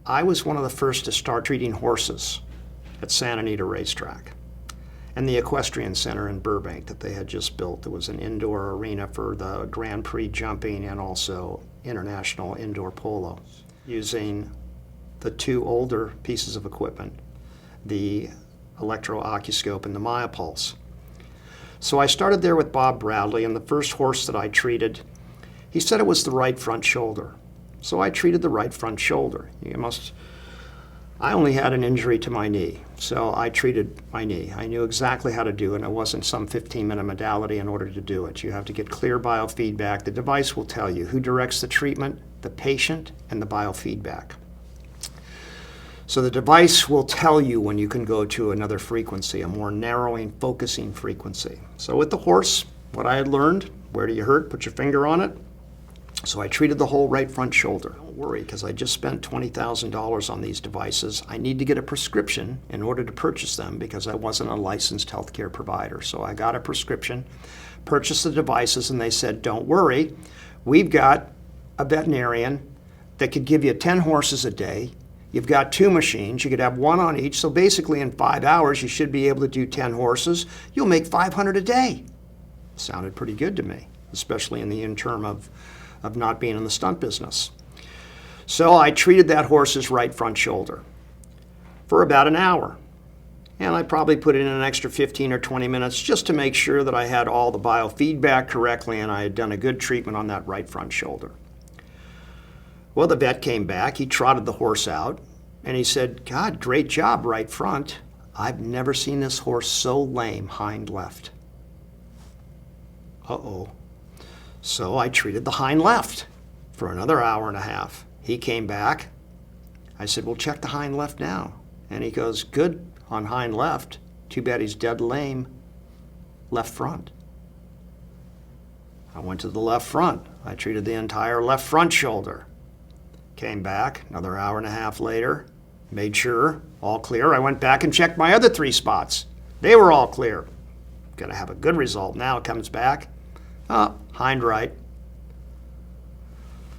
I was one of the first to start treating horses at Santa Anita Racetrack and the Equestrian Center in Burbank that they had just built. There was an indoor arena for the Grand Prix jumping and also international indoor polo, using the two older pieces of equipment, the Electro-Acuscope and the Myopulse. So I started there with Bob Bradley, and the first horse that I treated, he said it was the right front shoulder. So I treated the right front shoulder. I only had an injury to my knee, so I treated my knee. I knew exactly how to do it, and it wasn't some 15-minute modality in order to do it. You have to get clear biofeedback. The device will tell you who directs the treatment, the patient, and the biofeedback. So the device will tell you when you can go to another frequency, a more narrowing, focusing frequency. So with the horse, what I had learned, where do you hurt? Put your finger on it. So I treated the whole right front shoulder. Don't worry, because I just spent $20,000 on these devices. I need to get a prescription in order to purchase them because I wasn't a licensed healthcare provider. So I got a prescription, purchased the devices, and they said, don't worry, we've got a veterinarian that could give you 10 horses a day. You've got 2 machines. You could have 1 on each. So basically in 5 hours, you should be able to do 10 horses. You'll make 500 a day. Sounded pretty good to me, especially in the interim of not being in the stunt business. So I treated that horse's right front shoulder for about an hour. And I probably put in an extra 15 or 20 minutes just to make sure that I had all the biofeedback correctly and I had done a good treatment on that right front shoulder. Well, the vet came back, he trotted the horse out, and he said, God, great job, right front. I've never seen this horse so lame hind left. Uh-oh. So I treated the hind left for another hour and a half. He came back. I said, well, check the hind left now. And he goes, good on hind left. Too bad he's dead lame left front. I went to the left front. I treated the entire left front shoulder. Came back another hour and a half later, made sure, all clear. I went back and checked my other 3 spots. They were all clear. Gonna have a good result now. It comes back. Hind right.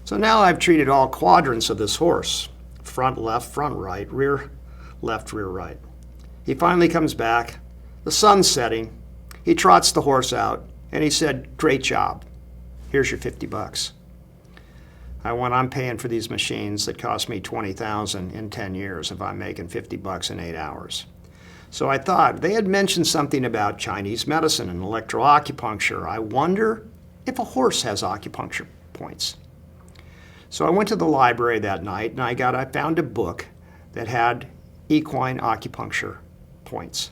So now I've treated all quadrants of this horse. Front left, front right, rear left, rear right. He finally comes back. The sun's setting. He trots the horse out and he said, great job. Here's your 50 bucks. I went, I'm paying for these machines that cost me $20,000 in 10 years if I'm making 50 bucks in 8 hours. So I thought, they had mentioned something about Chinese medicine and electroacupuncture. I wonder if a horse has acupuncture points. So I went to the library that night and I found a book that had equine acupuncture points.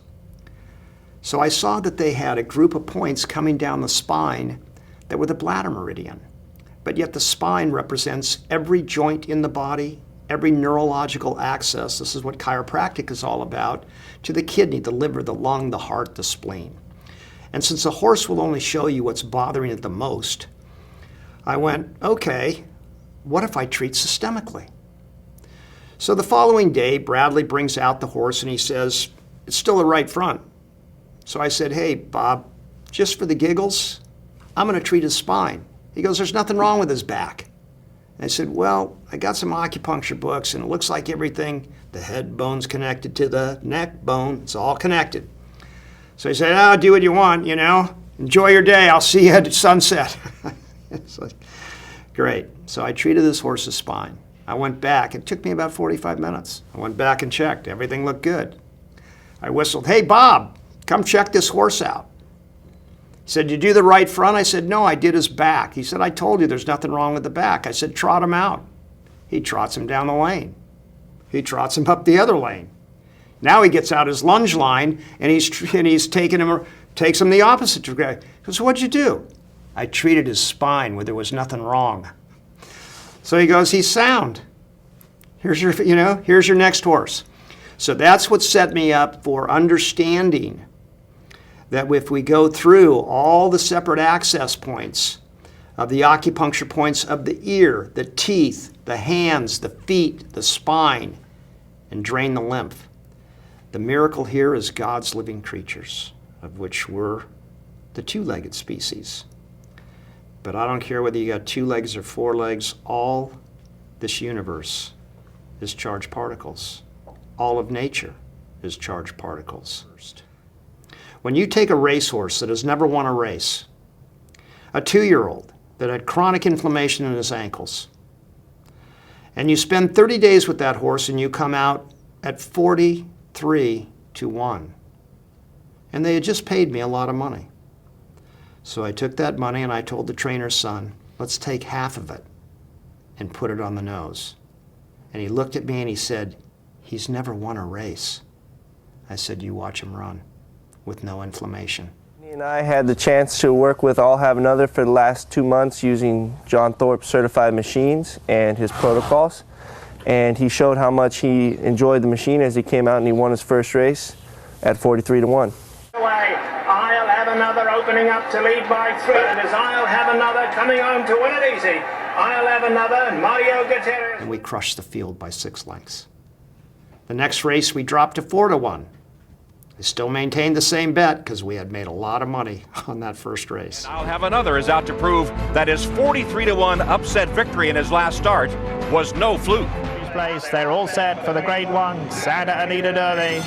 So I saw that they had a group of points coming down the spine that were the bladder meridian. But yet the spine represents every joint in the body, every neurological access, this is what chiropractic is all about, to the kidney, the liver, the lung, the heart, the spleen. And since a horse will only show you what's bothering it the most, I went, okay, what if I treat systemically? So the following day, Bradley brings out the horse and he says, it's still a right front. So I said, hey, Bob, just for the giggles, I'm gonna treat his spine. He goes, there's nothing wrong with his back. I said, well, I got some acupuncture books and it looks like everything, the head bone's connected to the neck bone, it's all connected. So he said, oh, do what you want, you know, enjoy your day, I'll see you at sunset. It's like, great. So I treated this horse's spine. I went back, it took me about 45 minutes. I went back and checked, everything looked good. I whistled, hey Bob, come check this horse out. He said, you do the right front? I said, no, I did his back. He said, I told you there's nothing wrong with the back. I said, trot him out. He trots him down the lane. He trots him up the other lane. Now he gets out his lunge line and he's taking him, takes him the opposite direction. He goes, what'd you do? I treated his spine where there was nothing wrong. So he goes, he's sound. Here's your, here's your next horse. So that's what set me up for understanding that if we go through all the separate access points of the acupuncture points of the ear, the teeth, the hands, the feet, the spine, and drain the lymph, the miracle here is God's living creatures, of which we're the 2-legged species. But I don't care whether you got 2 legs or 4 legs, all this universe is charged particles. All of nature is charged particles. When you take a racehorse that has never won a race, a 2-year-old that had chronic inflammation in his ankles, and you spend 30 days with that horse and you come out at 43-1, and they had just paid me a lot of money. So I took that money and I told the trainer's son, let's take half of it and put it on the nose. And he looked at me and he said, he's never won a race. I said, you watch him run with no inflammation. He and I had the chance to work with I'll Have Another for the last 2 months using John Thorp certified machines and his protocols. And he showed how much he enjoyed the machine as he came out and he won his first race at 43-1. I'll Have Another opening up to lead by 3. It is I'll Have Another coming home to win it easy. I'll Have Another, Mario Gutierrez. And we crushed the field by 6 lengths. The next race we dropped to 4-1. I still maintained the same bet because we had made a lot of money on that first race. And I'll Have Another is out to prove that his 43-1 upset victory in his last start was no fluke. Place, they're all set for the Grade 1 Santa Anita Derby.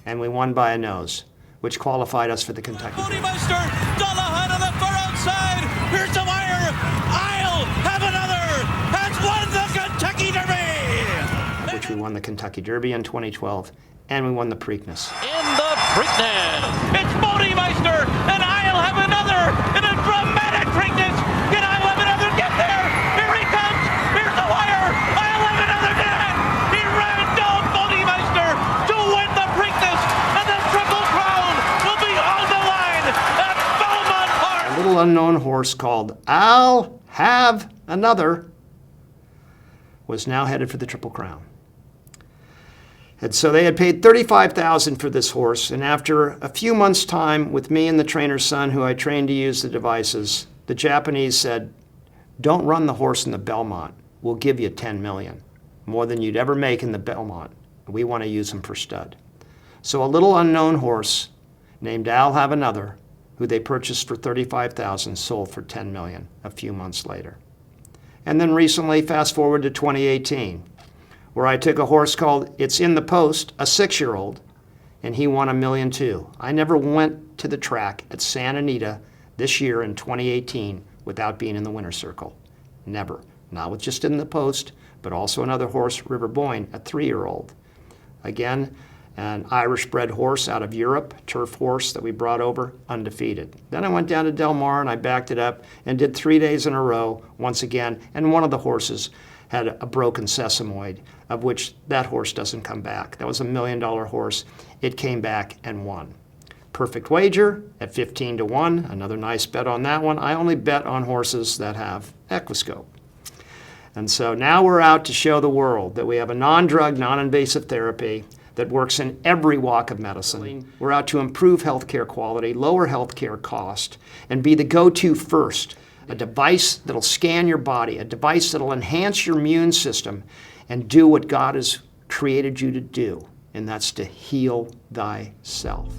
And we won by a nose, which qualified us for the Kentucky Derby. Bodymeister, Dullahan on the far outside. Here's the wire. I'll Have Another has won the Kentucky Derby. Which we won the Kentucky Derby in 2012, and we won the Preakness. In the Preakness, it's Bodymeister, and I'll Have Another in a dramatic Preakness. Can I'll Have Another get there? Here he comes. Here's the wire. I'll Have Another did it. He ran down Bodymeister to win the Preakness, and the Triple Crown will be on the line at Belmont Park. A little unknown horse called I'll Have Another was now headed for the Triple Crown. And so they had paid $35,000 for this horse, and after a few months' time with me and the trainer's son, who I trained to use the devices, the Japanese said, don't run the horse in the Belmont. We'll give you $10 million, more than you'd ever make in the Belmont. We want to use him for stud. So a little unknown horse named I'll Have Another, who they purchased for $35,000, sold for $10 million a few months later. And then recently, fast forward to 2018, where I took a horse called It's in the Post, a 6-year-old, and he won $1 million too. I never went to the track at Santa Anita this year in 2018 without being in the winner's circle. Never. Not with just In the Post, but also another horse, River Boyne, a 3-year-old. Again, an Irish-bred horse out of Europe, turf horse that we brought over, undefeated. Then I went down to Del Mar and I backed it up and did 3 days in a row once again, and one of the horses had a broken sesamoid, of which that horse doesn't come back. That was $1 million horse. It came back and won. Perfect wager at 15-1, another nice bet on that one. I only bet on horses that have Equiscope. And so now we're out to show the world that we have a non-drug, non-invasive therapy that works in every walk of medicine. We're out to improve healthcare quality, lower healthcare cost, and be the go-to first. A device that'll scan your body, a device that'll enhance your immune system and do what God has created you to do, and that's to heal thyself.